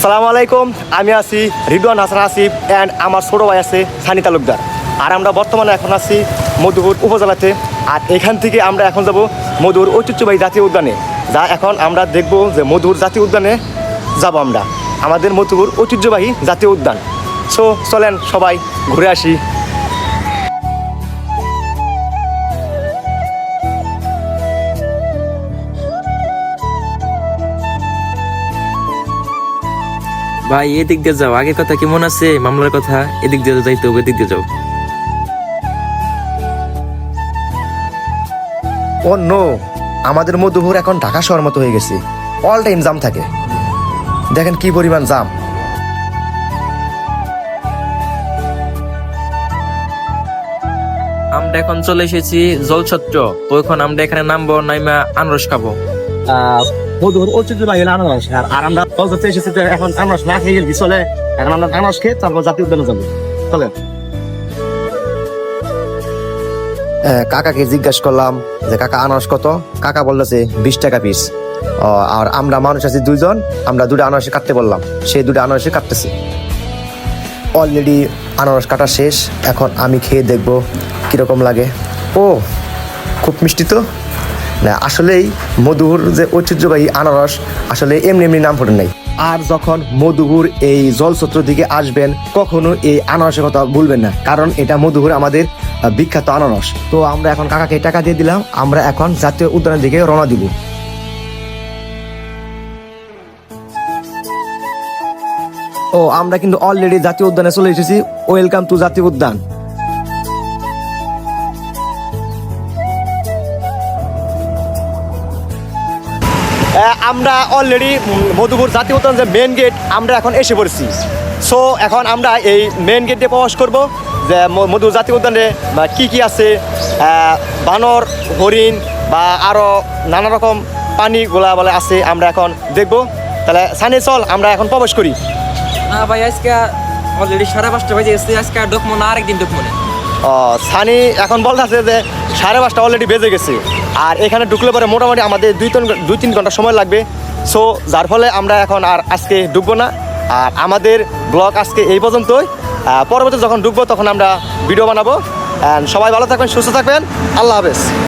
সালামু আলাইকুম। আমি আছি রিদওয়ান হাসান আসিফ অ্যান্ড আমার ছোটো ভাই আছে সানি তালুকদার। আর আমরা বর্তমানে এখন আছি মধুপুর উপজেলাতে। আর এখান থেকে আমরা এখন যাব মধুপুর ঐতিহ্যবাহী জাতীয় উদ্যানে, যা এখন আমরা দেখব যে মধুপুর জাতীয় উদ্যানে যাব আমরা, আমাদের মধুপুর ঐতিহ্যবাহী জাতীয় উদ্যান। সো চলেন সবাই ঘুরে আসি। ভাই এদিক দিয়ে যাও, আগের কথা কি মনে আছে? মামলার কথা, এদিক দিয়ে যাইতে হবে, এদিক দিয়ে যাও। ও নো, আমাদের মধুপুর এখন ঢাকা শহর মতো হয়ে গেছে। অল টাইম জাম থাকে, দেখেন কি পরিমাণ জাম। আমরা এখন চলে এসেছি জলছত্র। তো এখন আমরা এখানে নামবো, নাইমা আনারস খাবো। মধুপুর ঐতিহ্যবাহী হলো আনারস। আর আমরা কলকাতা এসেছি তো এখন আনারস না খেয়ে গেলি চলে। এখন আমরা আনারস খেয়ে তারপর জাতীয় উদ্যানে যাবো। চলে। কাকাকে জিজ্ঞাসা করলাম যে কাকা আনারস কত? কাকা বলতেছে 20 টাকা পিস। আর আমরা মানুষ আছি 2 জন, আমরা 2টা আনারসে কাটতে বললাম, সে 2টা আনারসে কাটতেছে। অলরেডি আনারস কাটা শেষ, এখন আমি খেয়ে দেখবো কিরকম লাগে। ও খুব মিষ্টি তো। না আসলেই মধুপুর যে ঐতিহ্যবাহী আনারস আসলে এমনি এমনি নাম পড়ে নাই। আর যখন মধুপুর এই জলছত্র দিকে আসবেন কখনো এই আনারসের কথা ভুলবেন না, কারণ এটা মধুপুর আমাদের বিখ্যাত আনারস। তো আমরা এখন কাকাকে টাকা দিয়ে দিলাম, আমরা এখন জাতীয় উদ্যানের দিকে রওনা দিব। ও আমরা কিন্তু অলরেডি জাতীয় উদ্যানে চলে এসেছি। ওয়েলকাম টু জাতীয় উদ্যান। আমরা অলরেডি মধুপুর জাতীয় উদ্যান যে মেন গেট, আমরা এখন এসে পড়েছি। সো এখন আমরা এই মেন গেট দিয়ে প্রবেশ করব যে মধুপুর জাতীয় উদ্যানে কি কি আছে, বানর, হরিণ বা আরও নানা রকম প্রাণীগুলা বলে আছে, আমরা এখন দেখব। তাহলে সানি চল আমরা এখন প্রবেশ করি। না ভাই, আজকে অলরেডি 5:30 বাজে গেছে, আজকে আর ঢুকবো না, আরেকদিন ঢুকবো না। সানি এখন বলতেছে যে 5:30 অলরেডি বেজে গেছে, আর এখানে ঢুকলে পরে মোটামুটি আমাদের 2-3 ঘন্টা সময় লাগবে। সো যার ফলে আমরা এখন আর আজকে ঢুকবো না। আর আমাদের ব্লগ আজকে এই পর্যন্তই। পরবর্তী যখন ঢুকবো তখন আমরা ভিডিও বানাবো। সবাই ভালো থাকবেন, সুস্থ থাকবেন। আল্লাহ হাফেজ।